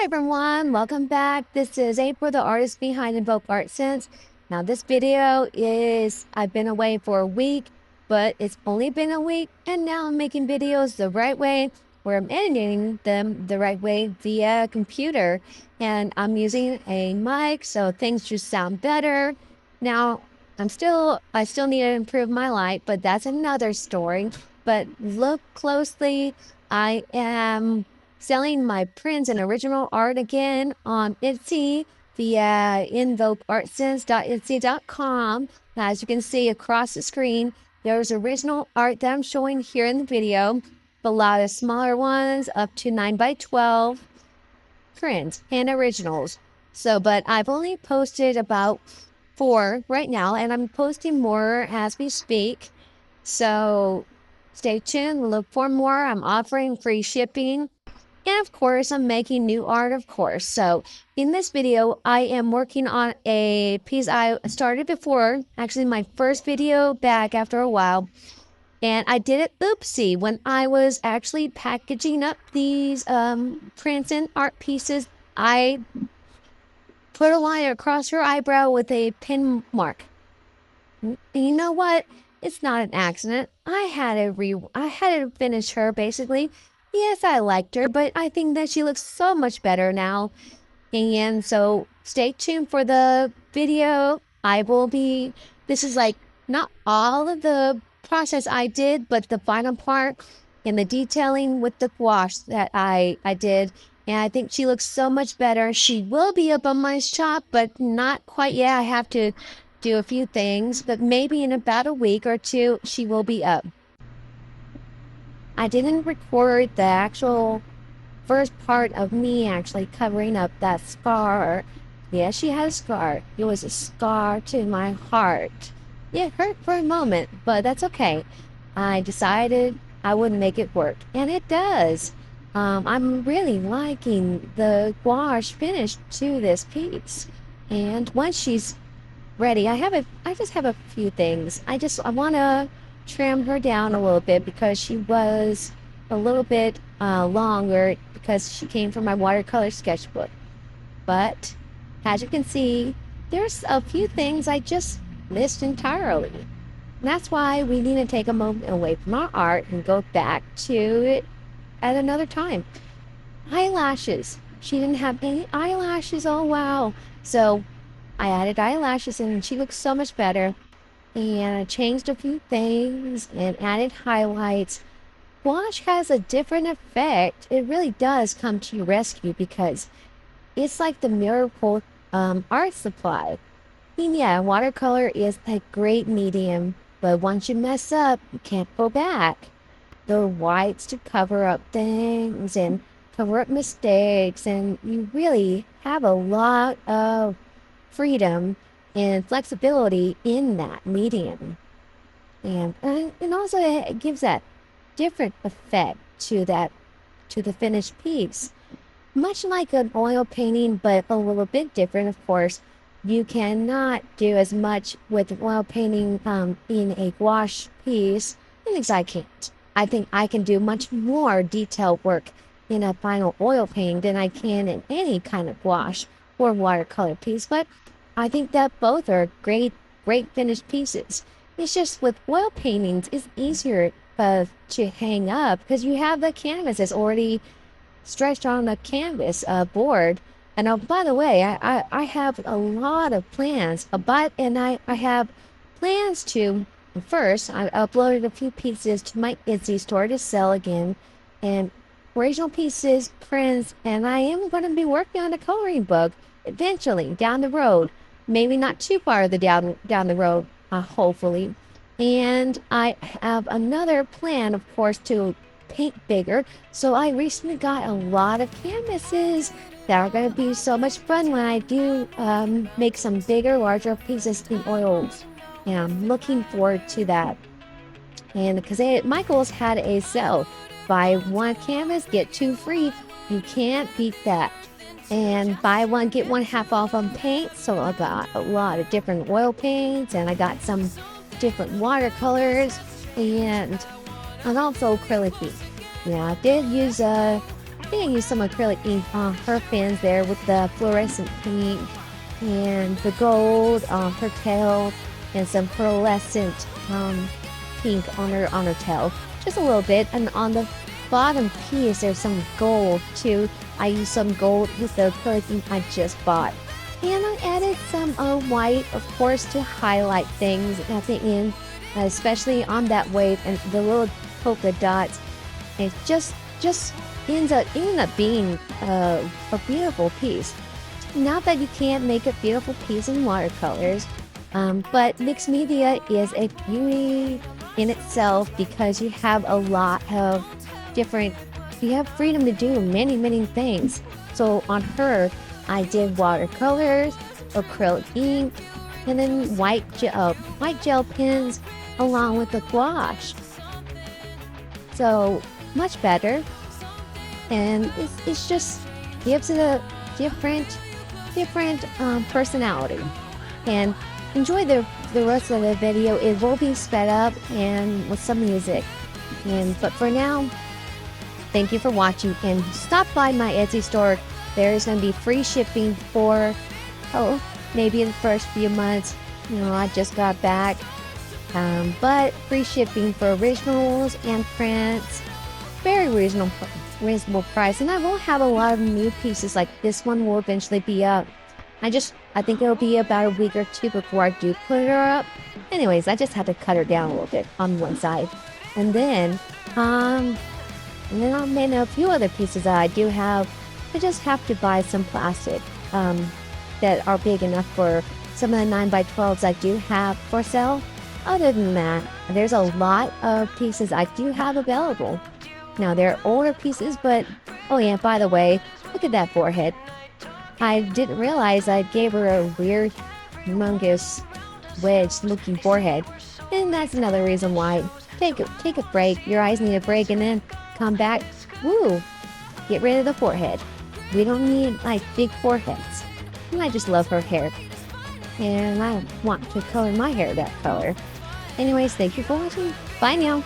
Hi everyone, welcome back. This is April, the artist behind InvokeArtSense. Now this video is, I've been away for a week, but it's only been a week and now I'm making videos the right way, where I'm editing them the right way via computer. And I'm using a mic, so things just sound better. Now, I still need to improve my light, but that's another story. But look closely, I am selling my prints and original art again on Etsy via InvokeArtSense.etsy.com. As you can see across the screen, there's original art that I'm showing here in the video, a lot of smaller ones up to 9x12 prints and originals. But I've only posted about 4 right now, and I'm posting more as we speak. So stay tuned, look for more. I'm offering free shipping. And of course, I'm making new art, of course. So in this video, I am working on a piece I started before, actually my first video back after a while. And I did it oopsie when I was actually packaging up these prints and art pieces. I put a line across her eyebrow with a pin mark. And you know what? It's not an accident. I had to finish her basically. Yes, I liked her, but I think that she looks so much better now. And so stay tuned for the video. This is like not all of the process I did, but the final part and the detailing with the gouache that I did. And I think she looks so much better. She will be up on my shop, but not quite yet. I have to do a few things, but maybe in about a week or two, she will be up. I didn't record the actual first part of me actually covering up that scar. Yeah, she had a scar. It was a scar to my heart. It hurt for a moment, but that's okay. I decided I would make it work, and it does. I'm really liking the gouache finish to this piece. And once she's ready, I just have a few things. I want to trim her down a little bit because she was a little bit longer because she came from my watercolor sketchbook. But as you can see, there's a few things I just missed entirely. And that's why we need to take a moment away from our art and go back to it at another time. Eyelashes. She didn't have any eyelashes. Oh wow. So I added eyelashes and she looks so much better. And I changed a few things and added highlights. Gouache has a different effect. It really does come to your rescue because it's like the miracle art supply. I mean, yeah, watercolor is a great medium, but once you mess up, you can't go back. The whites to cover up things and cover up mistakes, and you really have a lot of freedom and flexibility in that medium. And also it gives that different effect to the finished piece. Much like an oil painting, but a little bit different, of course. You cannot do as much with oil painting in a gouache piece. At least I can't. I think I can do much more detailed work in a final oil painting than I can in any kind of gouache or watercolor piece, but I think that both are great finished pieces. It's just with oil paintings, it's easier to hang up because you have the canvas that's already stretched on the canvas board. And by the way, I have a lot of plans, and I have plans to, first, I uploaded a few pieces to my Etsy store to sell again, and original pieces, prints, and I am going to be working on a coloring book eventually down the road. Maybe not too far down the road, hopefully. And I have another plan, of course, to paint bigger. So I recently got a lot of canvases that are going to be so much fun when I do make some bigger, larger pieces in oils. And I'm looking forward to that. And because Michael's had a sale, buy one canvas, get 2 free. You can't beat that. And buy one, get one half off on paint. So I got a lot of different oil paints, and I got some different watercolors and also acrylic ink. Yeah, I did use think I used some acrylic ink on her fins there with the fluorescent pink and the gold on her tail and some pearlescent pink on her tail. Just a little bit. And on the bottom piece, there's some gold too. I used some gold with the acrylic ink I just bought. And I added some white, of course, to highlight things at the end, especially on that wave and the little polka dots. It just ends up being a beautiful piece. Not that you can't make a beautiful piece in watercolors, but mixed media is a beauty in itself because you have a lot of you have freedom to do many things. So on her, I did watercolors, acrylic ink, and then white gel pens along with the gouache. So much better, and it's just gives it a different personality. And enjoy the rest of the video. It will be sped up and with some music. But for now, thank you for watching, and stop by my Etsy store. There is going to be free shipping for maybe the first few months. I just got back, but free shipping for originals and prints. Very reasonable price, and I will have a lot of new pieces. Like this one will eventually be up. I think it'll be about a week or two before I do put her up. Anyways, I just had to cut her down a little bit on one side, and then I'll make a few other pieces that I do have. I just have to buy some plastic that are big enough for some of the 9x12s I do have for sale. Other than that, there's a lot of pieces I do have available. Now, they're older pieces, but oh yeah, by the way, look at that forehead. I didn't realize I gave her a weird, humongous, wedge-looking forehead. And that's another reason why. Take a break. Your eyes need a break, and then come back. Woo! Get rid of the forehead. We don't need, like, big foreheads. And I just love her hair. And I want to color my hair that color. Anyways, thank you for watching. Bye now.